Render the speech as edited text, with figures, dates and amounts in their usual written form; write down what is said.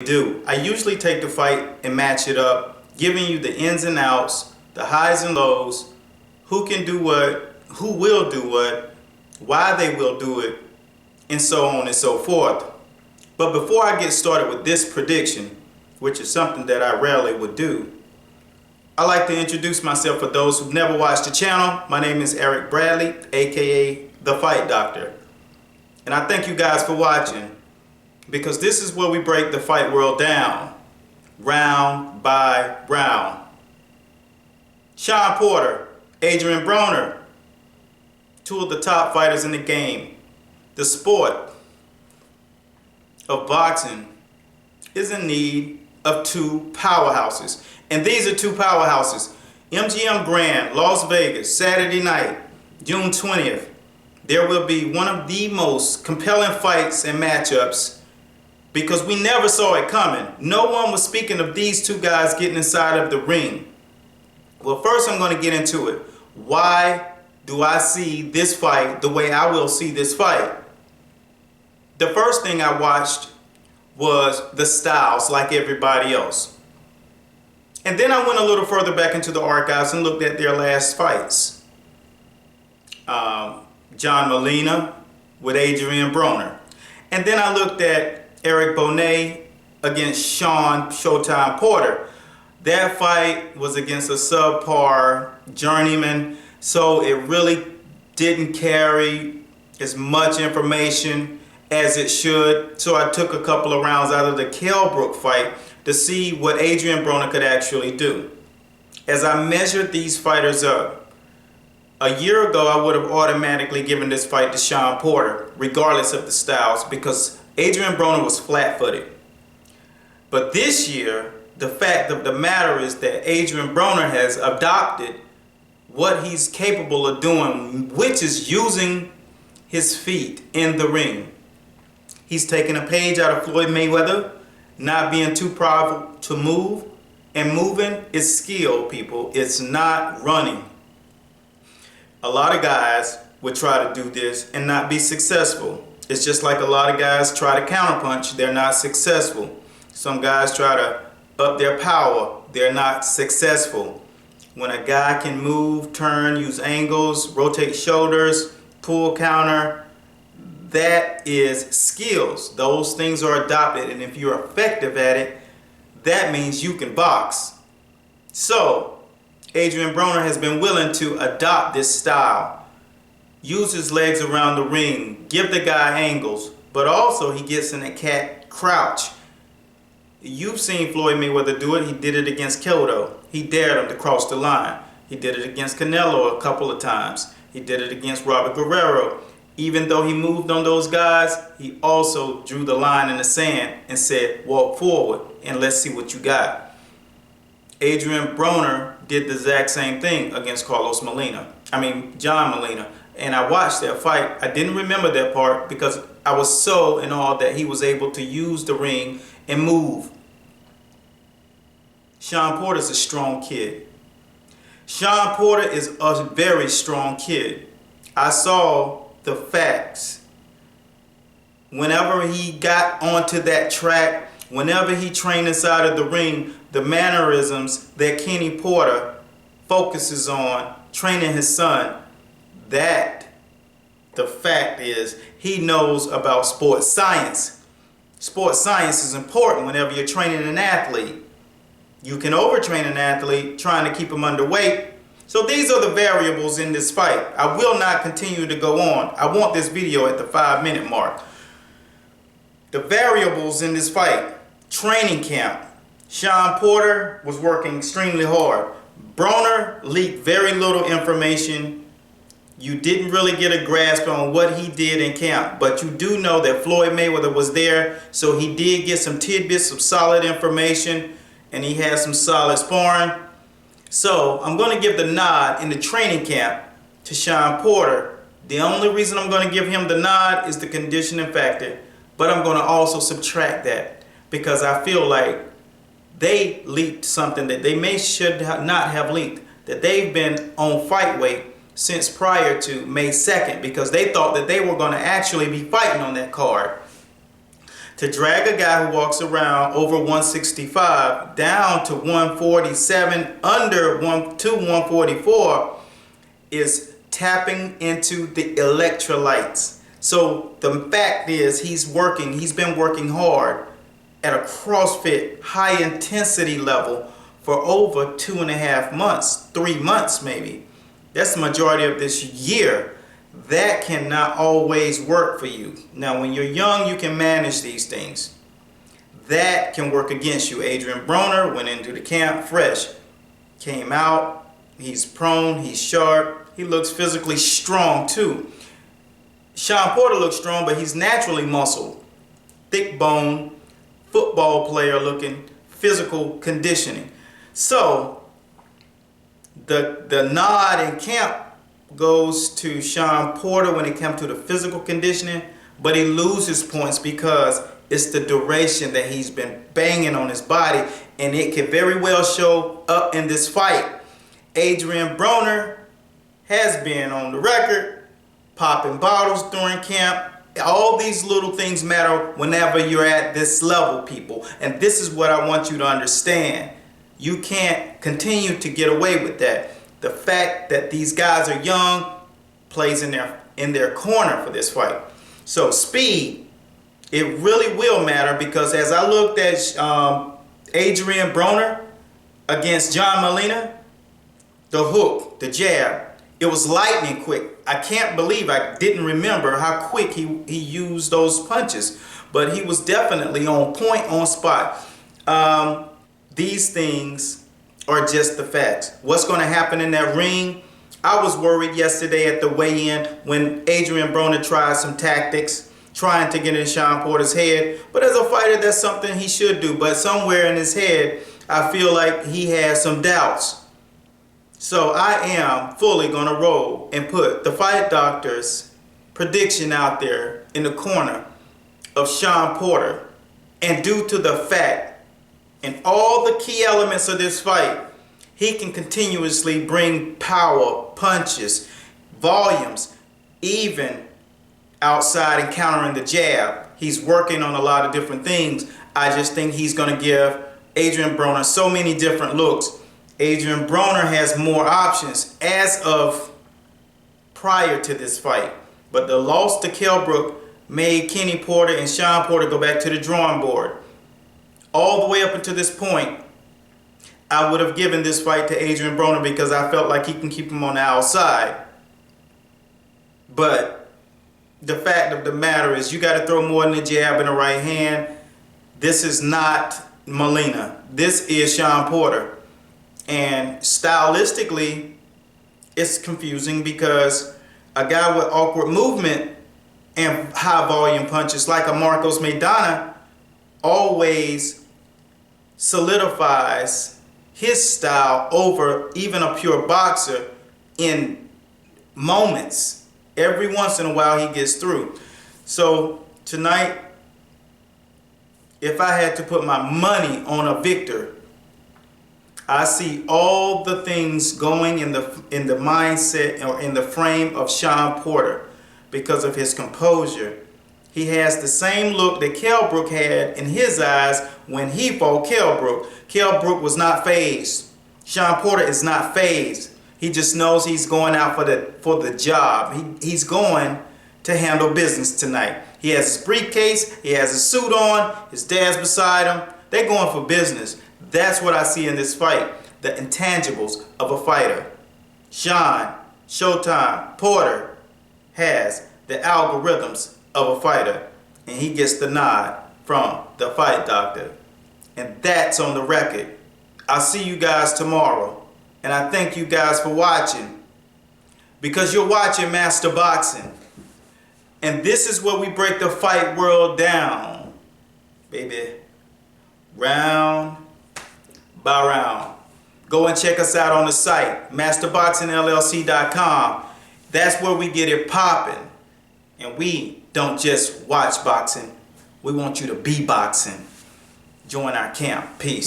do. I usually take the fight and match it up, giving you the ins and outs, the highs and lows, who can do what, who will do what, why they will do it, and so on and so forth. But before I get started with this prediction, which is something that I rarely would do, I like to introduce myself for those who've never watched the channel. My name is Eric Bradley, aka The Fight Doctor. And I thank you guys for watching, because this is where we break the fight world down, round by round. Shawn Porter, Adrian Broner, two of the top fighters in the game. The sport of boxing is in need of two powerhouses. And these are two powerhouses. MGM Grand, Las Vegas, Saturday night, June 20th. There will be one of the most compelling fights and matchups, because we never saw it coming. No one was speaking of these two guys getting inside of the ring. Well, first I'm going to get into it. Why do I see this fight the way I will see this fight? The first thing I watched was the styles, like everybody else. And then I went a little further back into the archives and looked at their last fights. John Molina with Adrian Broner. And then I looked at Eric Bonet against Shawn Showtime Porter. That fight was against a subpar journeyman, so it really didn't carry as much information as it should. So I took a couple of rounds out of the Kell Brook fight to see what Adrian Broner could actually do. As I measured these fighters up, a year ago I would have automatically given this fight to Shawn Porter, regardless of the styles, because Adrian Broner was flat-footed. But this year, the fact of the matter is that Adrian Broner has adopted what he's capable of doing, which is using his feet in the ring. He's taken a page out of Floyd Mayweather, not being too proud to move, and moving is skill, people. It's not running. A lot of guys would try to do this and not be successful. It's just like a lot of guys try to counterpunch, they're not successful. Some guys try to up their power, they're not successful. When a guy can move, turn, use angles, rotate shoulders, pull counter, that is skills. Those things are adopted, and if you're effective at it, that means you can box. So Adrian Broner has been willing to adopt this style, use his legs around the ring, give the guy angles, but also he gets in a cat crouch. You've seen Floyd Mayweather do it. He did it against Cotto. He dared him to cross the line. He did it against Canelo a couple of times. He did it against Robert Guerrero. Even though he moved on those guys, he also drew the line in the sand and said, walk forward and let's see what you got. Adrian Broner did the exact same thing against John Molina. And I watched that fight. I didn't remember that part because I was so in awe that he was able to use the ring and move. Shawn Porter's a strong kid. Shawn Porter is a very strong kid. I saw the facts. Whenever he got onto that track, whenever he trained inside of the ring, the mannerisms that Kenny Porter focuses on training his son, the fact is he knows about sports science. Sports science is important whenever you're training an athlete. You can overtrain an athlete trying to keep him underweight. So these are the variables in this fight. I will not continue to go on. I want this video at the 5-minute mark. The variables in this fight. Training camp. Shawn Porter was working extremely hard. Broner leaked very little information. You didn't really get a grasp on what he did in camp, but you do know that Floyd Mayweather was there, so he did get some tidbits of solid information, and he had some solid sparring. So I'm going to give the nod in the training camp to Shawn Porter. The only reason I'm going to give him the nod is the conditioning factor, but I'm going to also subtract that because I feel like they leaked something that they should not have leaked, that they've been on fight weight since prior to May 2nd because they thought that they were going to actually be fighting on that card. To drag a guy who walks around over 165 down to 147, under 144, is tapping into the electrolytes. So the fact is, he's been working hard at a CrossFit high intensity level for over 2.5 months, 3 months maybe. That's the majority of this year. That cannot always work for you. Now, when you're young, you can manage these things. That can work against you. Adrian Broner went into the camp fresh. Came out, he's prone, he's sharp, he looks physically strong too. Sean Porter looks strong, but he's naturally muscled. Thick bone, football player looking, physical conditioning. So, the nod in camp goes to Sean Porter when it comes to the physical conditioning, but he loses points because it's the duration that he's been banging on his body, and it could very well show up in this fight. Adrian Broner has been on the record popping bottles during camp. All these little things matter whenever you're at this level, people, and this is what I want you to understand. You can't continue to get away with that. The fact that these guys are young plays in their corner for this fight. So speed, it really will matter, because as I looked at Adrian Broner against John Molina, the hook, the jab, it was lightning quick. I can't believe I didn't remember how quick he used those punches, but he was definitely on point, on spot. These things are just the facts. What's going to happen in that ring? I was worried yesterday at the weigh-in when Adrian Broner tried some tactics, trying to get in Sean Porter's head. But as a fighter, that's something he should do. But somewhere in his head, I feel like he has some doubts. So I am fully going to roll and put the Fight Doctor's prediction out there in the corner of Sean Porter. And due to the fact, in all the key elements of this fight, he can continuously bring power, punches, volumes, even outside and countering the jab. He's working on a lot of different things. I just think he's going to give Adrian Broner so many different looks. Adrian Broner has more options as of prior to this fight. But the loss to Kell Brook made Kenny Porter and Sean Porter go back to the drawing board. All the way up until this point, I would have given this fight to Adrian Broner because I felt like he can keep him on the outside. But the fact of the matter is, you got to throw more than a jab in the right hand. This is not Molina. This is Sean Porter. And stylistically, it's confusing because a guy with awkward movement and high volume punches like a Marcos Maidana always solidifies his style over even a pure boxer in moments. Every once in a while he gets through. So tonight, if I had to put my money on a victor, I see all the things going in the mindset or in the frame of Sean Porter because of his composure. He has the same look that Kell Brook had in his eyes when he fought Kell Brook. Kell Brook was not fazed. Sean Porter is not fazed. He just knows he's going out for the job. He's going to handle business tonight. He has his briefcase. He has his suit on. His dad's beside him. They're going for business. That's what I see in this fight. The intangibles of a fighter. Sean, Showtime, Porter has the algorithms of a fighter, and he gets the nod from the Fight Doctor. And that's on the record. I'll see you guys tomorrow, and I thank you guys for watching, because you're watching Master Boxing, and this is where we break the fight world down, baby, round by round. Go and check us out on the site, masterboxingllc.com. That's where we get it popping. And we don't just watch boxing. We want you to be boxing. Join our camp. Peace.